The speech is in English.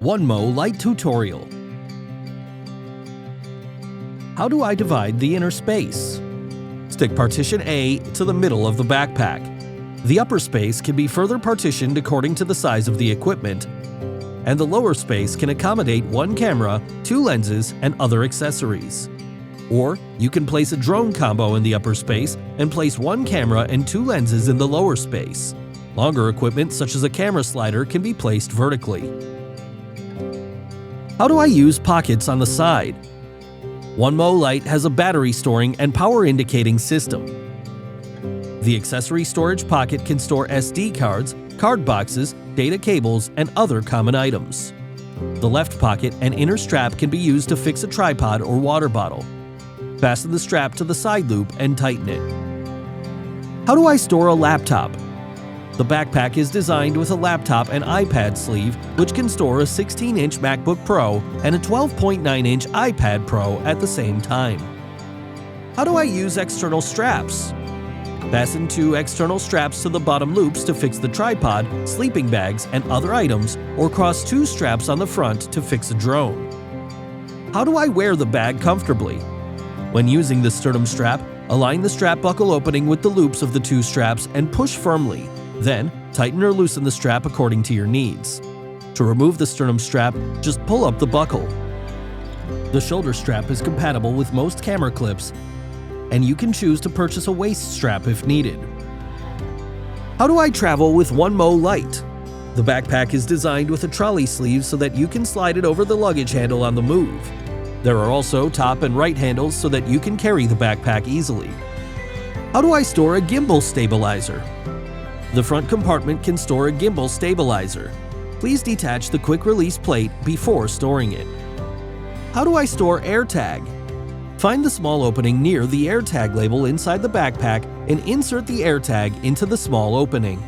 OneMo Lite tutorial. How do I divide the inner space? Stick partition A to the middle of the backpack. The upper space can be further partitioned according to the size of the equipment, and the lower space can accommodate one camera, two lenses, and other accessories. Or you can place a drone combo in the upper space and place one camera and two lenses in the lower space. Longer equipment such as a camera slider can be placed vertically. How do I use pockets on the side? OneMo Lite has a battery storing and power indicating system. The accessory storage pocket can store SD cards, card boxes, data cables, and other common items. The left pocket and inner strap can be used to fix a tripod or water bottle. Fasten the strap to the side loop and tighten it. How do I store a laptop? The backpack is designed with a laptop and iPad sleeve, which can store a 16-inch MacBook Pro and a 12.9-inch iPad Pro at the same time. How do I use external straps? Fasten two external straps to the bottom loops to fix the tripod, sleeping bags, and other items, or cross two straps on the front to fix a drone. How do I wear the bag comfortably? When using the sternum strap, align the strap buckle opening with the loops of the two straps and push firmly. Then, tighten or loosen the strap according to your needs. To remove the sternum strap, just pull up the buckle. The shoulder strap is compatible with most camera clips, and you can choose to purchase a waist strap if needed. How do I travel with OneMo Lite? The backpack is designed with a trolley sleeve so that you can slide it over the luggage handle on the move. There are also top and right handles so that you can carry the backpack easily. How do I store a gimbal stabilizer? The front compartment can store a gimbal stabilizer. Please detach the quick release plate before storing it. How do I store AirTag? Find the small opening near the AirTag label inside the backpack and insert the AirTag into the small opening.